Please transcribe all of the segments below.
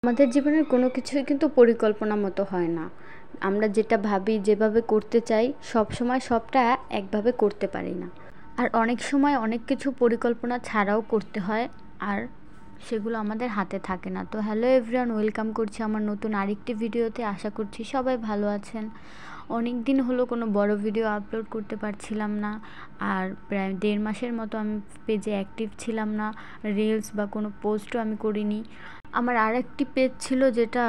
আমাদের জীবনের কোনো কিছুই কিন্তু পরিকল্পনা মতো হয় না। আমরা যেটা ভাবি, যেভাবে করতে চাই, সবসময় সবটা একভাবে করতে পারি না। আর অনেক সময় অনেক কিছু পরিকল্পনা ছাড়াও করতে হয়, আর সেগুলো আমাদের হাতে থাকে না। তো হ্যালো এভরিওয়ান, ওয়েলকাম করছি আমার নতুন আরেকটি ভিডিওতে। আশা করছি সবাই ভালো আছেন। অনেক দিন হলো কোনো বড় ভিডিও আপলোড করতে পারছিলাম না, আর প্রায় 1.5 মাসের মতো আমি পেজে অ্যাক্টিভ ছিলাম না। রিলস বা কোনো পোস্টও আমি করিনি। আমার আরেকটি পেজ ছিল যেটা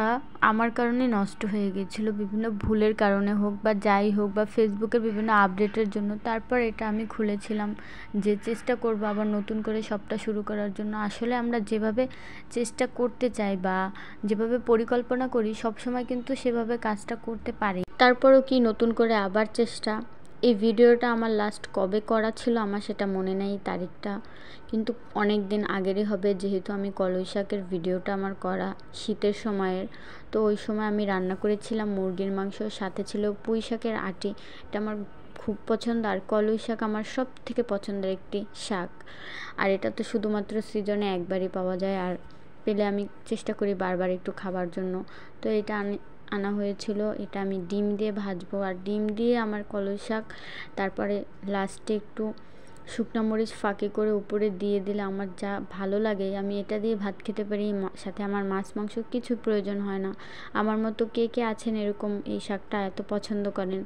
আমার কারণে নষ্ট হয়ে গিয়েছিলো, বিভিন্ন ভুলের কারণে হোক বা যাই হোক, বা ফেসবুকের বিভিন্ন আপডেটের জন্য। তারপর এটা আমি খুলেছিলাম যে চেষ্টা করব আবার নতুন করে সবটা শুরু করার জন্য। আসলে আমরা যেভাবে চেষ্টা করতে চাই বা যেভাবে পরিকল্পনা করি, সবসময় কিন্তু সেভাবে কাজটা করতে পারি। তারপরও কি নতুন করে আবার চেষ্টা। এই ভিডিওটা আমার লাস্ট কবে করা ছিল আমার সেটা মনে নেই তারিখটা, কিন্তু অনেক দিন আগেরই হবে, যেহেতু আমি কলই শাকের ভিডিওটা আমার করা শীতের সময়ের। তো ওই সময় আমি রান্না করেছিলাম মুরগির মাংস, সাথে ছিল পুঁই শাকের আঁটি। এটা আমার খুব পছন্দ, আর কলই শাক আমার সব থেকে পছন্দের একটি শাক। আর এটা তো শুধুমাত্র সিজনে একবারই পাওয়া যায়, আর পেলে আমি চেষ্টা করি বারবার একটু খাবার জন্য। তো এটা আনা হয়েছিল, এটা আমি ডিম দিয়ে ভাজবো, আর ডিম দিয়ে আমার কলই শাক। তারপরে লাস্টে একটু শুকনো মরিচ ফাঁকি করে উপরে দিয়ে দিলে আমার যা ভালো লাগে, আমি এটা দিয়ে ভাত খেতে পারি। সাথে আমার মাছ মাংস কিছু প্রয়োজন হয় না। আমার মতো কে কে আছেন এরকম এই শাকটা এত পছন্দ করেন?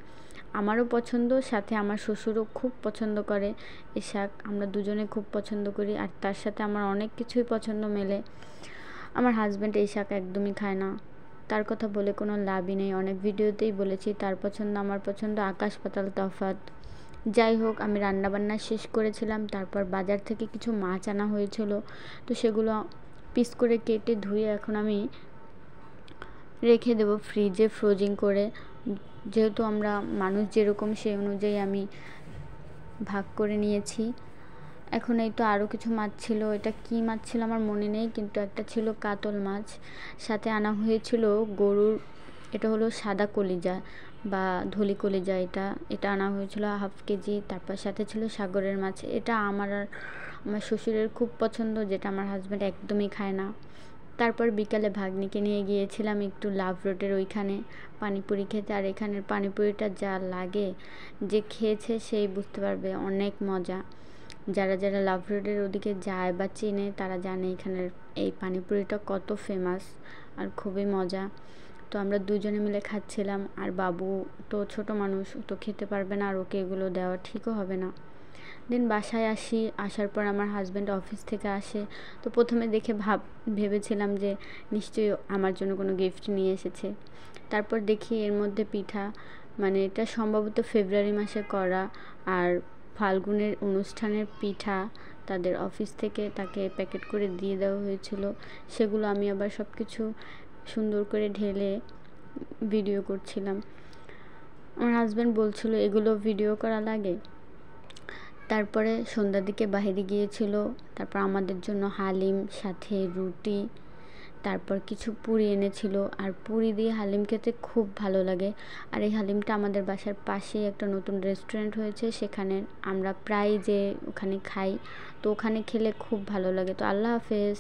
আমারও পছন্দ, সাথে আমার শ্বশুরও খুব পছন্দ করে এই শাক। আমরা দুজনে খুব পছন্দ করি, আর তার সাথে আমার অনেক কিছুই পছন্দ মেলে। আমার হাজব্যান্ড এই শাক একদমই খায় না। তার কথা বলে কোনো লাভই নেই, অনেক ভিডিওতেই বলেছি তার পছন্দ আমার পছন্দ আকাশ পাতাল তফাৎ। যাই হোক, আমি রান্নাবান্না শেষ করেছিলাম। তারপর বাজার থেকে কিছু মাছ আনা হয়েছিল, তো সেগুলো পিস করে কেটে ধুয়ে এখন আমি রেখে দেবো ফ্রিজে ফ্রোজিং করে। যেহেতু আমরা মানুষ যেরকম সেই অনুযায়ী আমি ভাগ করে নিয়েছি। এখন এই তো আরও কিছু মাছ ছিল, এটা কী মাছ ছিল আমার মনে নেই, কিন্তু একটা ছিল কাতল মাছ। সাথে আনা হয়েছিল গরুর, এটা হলো সাদা কলিজা বা ধলি কলিজা, এটা আনা হয়েছিল 1/2 কেজি। তারপর সাথে ছিল সাগরের মাছ। এটা আমার আর আমার শ্বশুরের খুব পছন্দ, যেটা আমার হাজব্যান্ড একদমই খায় না। তারপর বিকালে ভাগ্নিকে নিয়ে গিয়েছিলাম একটু লাভ রোডের ওইখানে পানিপুরি খেতে। আর এখানের পানিপুরিটা যা লাগে, যে খেয়েছে সেই বুঝতে পারবে, অনেক মজা। যারা যারা লাভ রোডের ওদিকে যায় বা চেনে তারা জানে এখানের এই পানিপুরিটা কত ফেমাস আর খুবই মজা। তো আমরা দুজনে মিলে খাচ্ছিলাম, আর বাবু তো ছোট মানুষ, ও তো খেতে পারবে না, আর ওকে এগুলো দেওয়া ঠিকও হবে না। দেন বাসায় আসার পর আমার হাজব্যান্ড অফিস থেকে আসে। তো প্রথমে দেখে ভেবেছিলাম যে নিশ্চয়ই আমার জন্য কোনো গিফট নিয়ে এসেছে। তারপর দেখি এর মধ্যে পিঠা, মানে এটা সম্ভবত ফেব্রুয়ারি মাসে করা, আর ফাল্গুনের অনুষ্ঠানের পিঠা তাদের অফিস থেকে তাকে প্যাকেট করে দিয়ে দেওয়া হয়েছিল। সেগুলো আমি আবার সব কিছু সুন্দর করে ঢেলে ভিডিও করছিলাম। আমার হাজব্যান্ড বলছিল এগুলো ভিডিও করা লাগে। তারপরে সন্ধ্যার দিকে বাইরে গিয়েছিল। তারপর আমাদের জন্য হালিম, সাথে রুটি, তারপর কিছু পুরি এনেছিল। আর পুরি দিয়ে হালিম খেতে খুব ভালো লাগে। আর এই হালিমটা আমাদের বাসার পাশেই একটা নতুন রেস্টুরেন্ট হয়েছে, সেখানে আমরা প্রায় যে ওখানে খাই, তো ওখানে খেলে খুব ভালো লাগে। তো আল্লাহ হাফেজ।